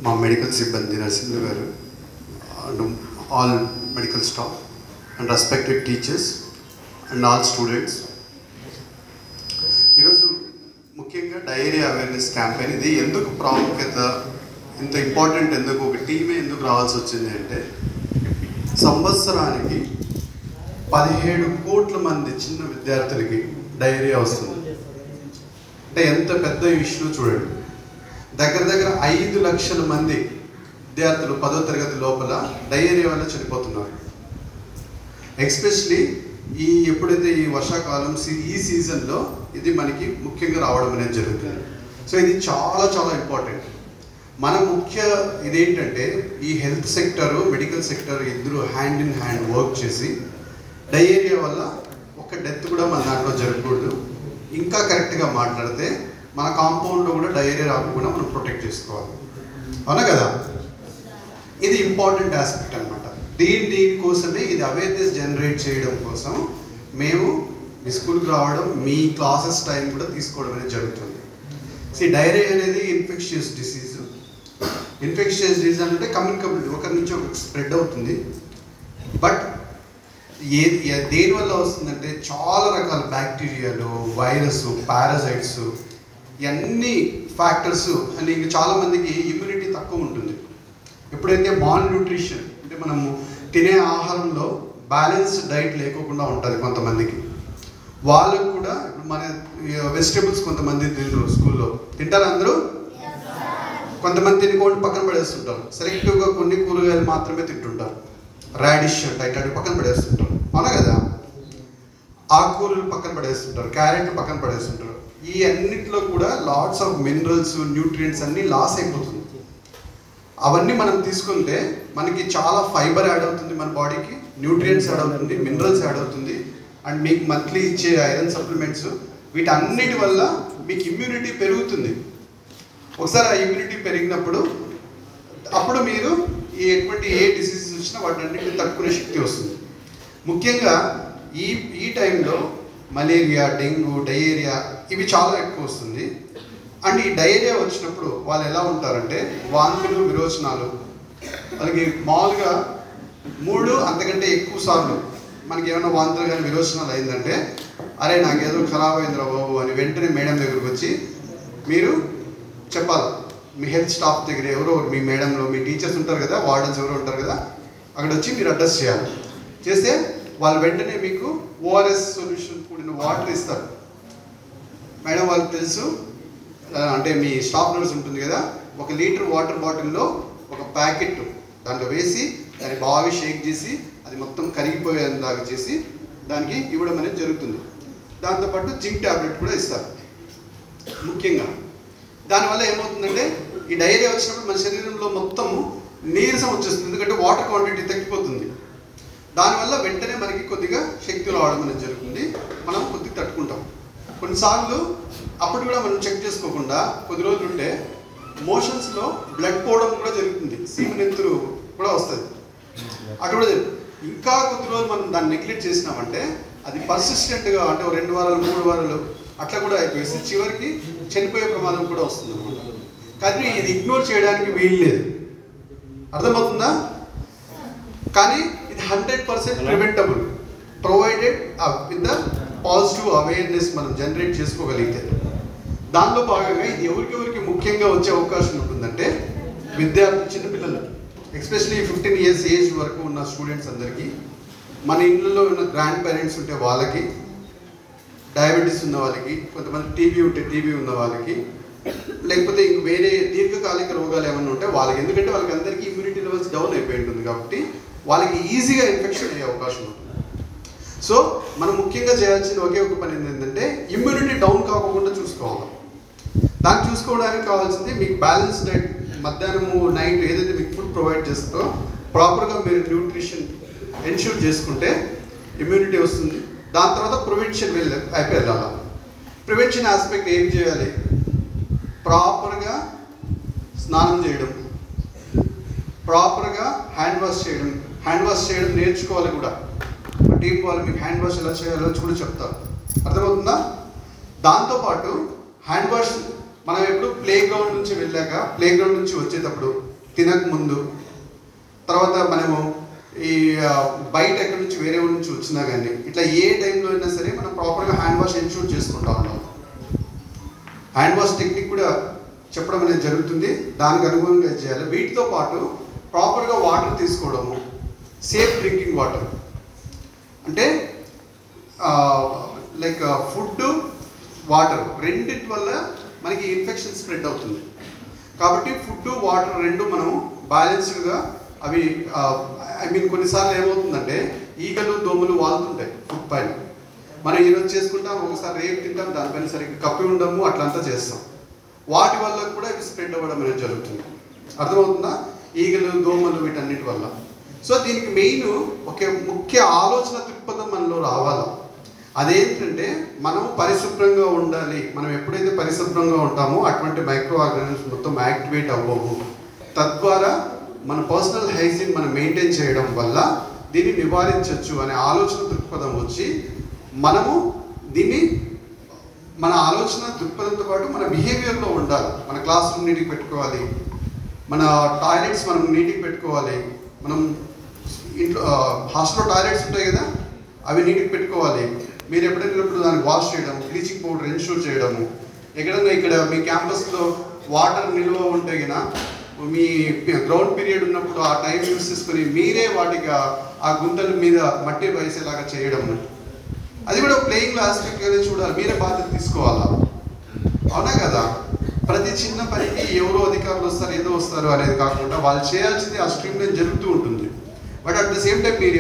మా మెడికల్ సిబ్బంది నర్సింహులు గారు and all medical staff and respected teachers and all students, ఈరోజు ముఖ్యంగా డయేరియా అవేర్నెస్ క్యాంపెయిన్. ఇది ఎందుకు ప్రాముఖ్యత, ఇంత ఇంపార్టెంట్, ఎందుకు ఒక టీమే ఎందుకు రావాల్సి వచ్చింది అంటే, సంవత్సరానికి 17 కోట్ల మంది చిన్న విద్యార్థులకి డయేరియా వస్తుంది. అంటే ఎంత పెద్ద ఇష్యూ చూడండి. దగ్గర దగ్గర 5 లక్షల మంది విద్యార్థులు 10వ తరగతి లోపల డయేరియా వల్ల చనిపోతున్నారు. ఎస్పెషలీ ఎప్పుడైతే ఈ వర్షాకాలం ఈ సీజన్లో ఇది మనకి ముఖ్యంగా రావడం అనేది జరుగుతుంది. సో ఇది చాలా చాలా ఇంపార్టెంట్. మన ముఖ్య ఇదేంటంటే, ఈ హెల్త్ సెక్టర్, మెడికల్ సెక్టర్ ఇద్దరు హ్యాండ్ ఇన్ హ్యాండ్ వర్క్ చేసి డయేరియా వల్ల ఒక డెత్ కూడా మన దాంట్లో జరగకూడదు. ఇంకా కరెక్ట్గా మాట్లాడితే మన కాంపౌండ్లో కూడా డయేరియా రాకుండా మనం ప్రొటెక్ట్ చేసుకోవాలి. అవునా కదా? ఇది ఇంపార్టెంట్ ఆస్పెక్ట్ అనమాట. దీనికోసమే ఇది అవేర్నెస్ జనరేట్ చేయడం కోసం మేము మీ స్కూల్కి రావడం, మీ క్లాసెస్ టైం కూడా తీసుకోవడం అనేది జరుగుతుంది. డయేరియా అనేది ఇన్ఫెక్షియస్ డిసీజ్. ఇన్ఫెక్షియస్ డిసీజ్ అంటే కమ్యూనికబుల్, ఒకరి నుంచి ఒకరికి స్ప్రెడ్ అవుతుంది. బట్ దేనివల్ల వస్తుందంటే, చాలా రకాల బ్యాక్టీరియాలు, వైరస్, పారాసైట్స్, ఇవన్నీ ఫ్యాక్టర్స్. అని ఇంకా చాలామందికి ఇమ్యూనిటీ తక్కువ ఉంటుంది. ఎప్పుడైతే మాల్ న్యూట్రిషన్ అంటే మనము తినే ఆహారంలో బ్యాలెన్స్డ్ డైట్ లేకోకుండా ఉంటుంది కొంతమందికి, వాళ్ళకు కూడా ఇప్పుడు మన వెజిటేబుల్స్ కొంతమంది తినరు, స్కూల్లో తింటారు అందరూ. కొంతమంది తినుకోండి పక్కన పడేస్తుంటారు. సెలెక్టివ్గా కొన్ని కూరగాయలు మాత్రమే తింటుంటారు. రాడిష్ అంటే ఇట్లాంటి పక్కన పడేస్తుంటారు. అవునా కదా? ఆకుకూరలు పక్కన పడేస్తుంటారు, క్యారెట్ పక్కన పడేస్తుంటారు. ఈ అన్నింటిలో కూడా లాట్స్ ఆఫ్ మినరల్స్, న్యూట్రియంట్స్ అన్నీ లాస్ అయిపోతుంది. అవన్నీ మనం తీసుకుంటే మనకి చాలా ఫైబర్ యాడ్ అవుతుంది, మన బాడీకి న్యూట్రియంట్స్ యాడ్ అవుతుంది, మినరల్స్ యాడ్ అవుతుంది. అండ్ మీకు మంత్లీ ఇచ్చే ఐరన్ సప్లిమెంట్స్, వీటన్నిటి వల్ల మీకు ఇమ్యూనిటీ పెరుగుతుంది. ఒకసారి ఆ ఇమ్యూనిటీ పెరిగినప్పుడు అప్పుడు మీరు ఎటువంటి ఏ డిసీజెస్ వచ్చినా వాటిని తట్టుకునే శక్తి వస్తుంది. ముఖ్యంగా ఈ టైంలో మలేరియా, డెంగ్యూ, డయేరియా ఇవి చాలా ఎక్కువ వస్తుంది. అండ్ ఈ డయేరియా వచ్చినప్పుడు వాళ్ళు ఎలా ఉంటారంటే, వాంతులు, విరోచనాలు. వాళ్ళకి మామూలుగా 3 అంతకంటే ఎక్కువ సార్లు మనకి ఏమైనా వాంతులు కానీ విరోచనాలు అయిందంటే, అరే నాకేదో ఖరాబ్ అయిందిరా బాబు అని వెంటనే మేడం దగ్గరకు వచ్చి మీరు చెప్పాలి. మీ హెల్త్ స్టాఫ్ దగ్గర ఎవరో మీ మేడంలో మీ టీచర్స్ ఉంటారు కదా, వార్డెన్స్ ఎవరో ఉంటారు కదా, అక్కడ వచ్చి మీరు అడ్రస్ చేయాలి. చేస్తే వాళ్ళు వెంటనే మీకు ఓఆర్ఎస్ సొల్యూషన్ కూడిన వాటర్ ఇస్తారు. మేడం వాళ్ళకి తెలుసు, అంటే మీ స్టాఫ్ నర్స్ ఉంటుంది కదా, 1 లీటర్ వాటర్ బాటిల్లో ఒక ప్యాకెట్ దాంట్లో వేసి దాన్ని బాగా షేక్ చేసి అది మొత్తం కరిగిపోయేందాకా చేసి దానికి ఇవ్వడం అనేది జరుగుతుంది. దాంతోపాటు జింక్ ట్యాబ్లెట్ కూడా ఇస్తారు. ముఖ్యంగా దానివల్ల ఏమవుతుందంటే, ఈ డయేరియా వచ్చినప్పుడు మన శరీరంలో మొత్తం నీరసం వచ్చేస్తుంది. ఎందుకంటే వాటర్ క్వాంటిటీ తగ్గిపోతుంది. దానివల్ల వెంటనే మనకి కొద్దిగా శక్తి రావడం అనేది జరుగుతుంది. మనం కొద్దిగా తట్టుకుంటాం. కొన్నిసార్లు అప్పుడు కూడా మనం చెక్ చేసుకోకుండా కొద్ది రోజులు ఉంటే మోషన్స్లో బ్లడ్ పోవడం కూడా జరుగుతుంది, సీమనెంతురు కూడా వస్తుంది. అటు కూడా ఇంకా కొద్ది రోజులు మనం దాన్ని నెగ్లెక్ట్ చేసినామంటే అది పర్సిస్టెంట్గా అంటే 2 వారాలు 3 వారాలు అట్లా కూడా అయిపోయేసి చివరికి చనిపోయే ప్రమాదం కూడా వస్తుంది అనమాట. కానీ ఇది ఇగ్నోర్ చేయడానికి వీలు లేదు. అర్థమవుతుందా? కానీ ఇది 100% preventable, provided with the positive awareness మనం జనరేట్ చేసుకోగలిగితే. దానిలో భాగంగా ఇది ఎవరికెవరికి ముఖ్యంగా వచ్చే అవకాశం ఉంటుందంటే, విద్యార్థులు, చిన్నపిల్లలు, ఎస్పెషలీ 15 years ఏజ్ వరకు ఉన్న స్టూడెంట్స్ అందరికీ, మన ఇళ్ళలో ఉన్న గ్రాండ్ పేరెంట్స్ ఉంటే వాళ్ళకి, డయాబెటీస్ ఉన్న వాళ్ళకి, కొంతమంది టీబీ ఉంటే టీబీ ఉన్న వాళ్ళకి, లేకపోతే ఇంక వేరే దీర్ఘకాలిక రోగాలు ఏమైనా ఉంటే వాళ్ళకి. ఎందుకంటే వాళ్ళకి అందరికీ ఇమ్యూనిటీ లెవెల్స్ డౌన్ అయిపోయి ఉంటుంది కాబట్టి వాళ్ళకి ఈజీగా ఇన్ఫెక్షన్ అయ్యే అవకాశం ఉంటుంది. సో మనం ముఖ్యంగా చేయాల్సిన ఒకే ఒక పని ఏంటంటే, ఇమ్యూనిటీ డౌన్ కాకుండా చూసుకోవాలి. దాన్ని చూసుకోవడానికి కావాల్సింది మీకు బ్యాలెన్స్ డైట్. మధ్యాహ్నము, నైట్ ఏదైతే మీకు ఫుడ్ ప్రొవైడ్ చేస్తారో ప్రాపర్గా మీరు న్యూట్రిషన్ ఎన్ష్యూర్ చేసుకుంటే ఇమ్యూనిటీ వస్తుంది. దాని తర్వాత ప్రివెన్షన్ వెళ్ళాలి. ప్రివెన్షన్ ఆస్పెక్ట్ ఏం చేయాలి? ప్రాపర్గా స్నానం చేయడం, ప్రాపర్గా హ్యాండ్ వాష్ చేయడం. హ్యాండ్ వాష్ చేయడం నేర్చుకోవాలి కూడా. టీం వాళ్ళు మీకు హ్యాండ్ వాష్ ఎలా చేయాలో కూడా చెప్తారు. అర్థమవుతుందా? దాంతోపాటు హ్యాండ్ వాష్ మనం ఎప్పుడు ప్లే గ్రౌండ్ నుంచి వెళ్ళాక, ప్లే గ్రౌండ్ నుంచి వచ్చేటప్పుడు, తినక ముందు, తర్వాత మనము ఈ బయట ఎక్కడి నుంచి వేరే ఊరి నుంచి వచ్చినా కానీ ఇట్లా ఏ టైంలో అయినా సరే మనం ప్రాపర్గా హ్యాండ్ వాష్ ఎన్షూర్ చేసుకుంటా ఉన్నాం. హ్యాండ్ వాష్ టెక్నిక్ కూడా చెప్పడం అనేది జరుగుతుంది, దానికి అనుగుణంగా చేయాలి. వీటితో పాటు ప్రాపర్గా వాటర్ తీసుకోవడము, సేఫ్ డ్రింకింగ్ వాటర్. అంటే లైక్ ఫుడ్, వాటర్ రెండింటి వల్ల మనకి ఇన్ఫెక్షన్ స్ప్రెడ్ అవుతుంది. కాబట్టి ఫుడ్, వాటర్ రెండు మనం బ్యాలెన్స్డ్గా అవి కొన్నిసార్లు ఏమవుతుందంటే ఈగలు, దోమలు వాళ్తుంటాయి ఫుడ్ పైన. మనం ఈరోజు చేసుకుంటాం, ఒకసారి రేపు తింటాం, దానిపైన సరిగ్గా కప్పి ఉండము, అట్లంతా చేస్తాం. వాటి వల్ల కూడా ఇవి స్ప్రెడ్ అవ్వడం అనేది జరుగుతుంది. అర్థమవుతుందా? ఈగలు, దోమలు వీటన్నిటి వల్ల. సో దీనికి మెయిన్ ఒక ముఖ్య ఆలోచన దృక్పథం మనలో రావాలి. అదేంటంటే మనం పరిశుభ్రంగా ఉండాలి. మనం ఎప్పుడైతే పరిశుభ్రంగా ఉంటామో అటువంటి మైక్రో ఆర్గానిజమ్స్ మొత్తం యాక్టివేట్ అవ్వవు. తద్వారా మన పర్సనల్ హైజీన్ మనం మెయింటైన్ చేయడం వల్ల దీన్ని నివారించవచ్చు అనే ఆలోచన దృక్పథం వచ్చి మనము దీన్ని మన ఆలోచన దృక్పథంతో పాటు మన బిహేవియర్లో ఉండాలి. మన క్లాస్ రూమ్ నీట్గా పెట్టుకోవాలి, మన టాయిలెట్స్ మనం నీట్గా పెట్టుకోవాలి, మనం ఇంట్లో హాస్టల్లో టాయిలెట్స్ ఉంటాయి కదా, అవి నీట్గా పెట్టుకోవాలి. మీరు ఎప్పుడైనప్పుడు దాన్ని వాష్ చేయడం, బ్లీచింగ్ పౌడర్ ఎన్షూర్ చేయడము. ఎక్కడన్నా ఇక్కడ మీ క్యాంపస్లో వాటర్ నిల్వ ఉంటే కదా, మీ గ్రౌండ్ పీరియడ్ ఉన్నప్పుడు ఆ టైం యూస్ చేసుకొని మీరే వాటికి ఆ గుంతల మీద మట్టి వేసేలాగా చేయడము, అది కూడా ప్లేయింగ్ ఆస్పెక్ట్గానే చూడాలి. మీరే బాధ్యత తీసుకోవాలా, అవునా కదా? ప్రతి చిన్న పనికి ఎవరో అధికారులు వస్తారు, ఏదో వస్తారు అనేది కాకుండా వాళ్ళు చేయాల్సింది ఆ స్ట్రీమ్ లైన్ జరుగుతూ ఉంటుంది. But at the same time మీరు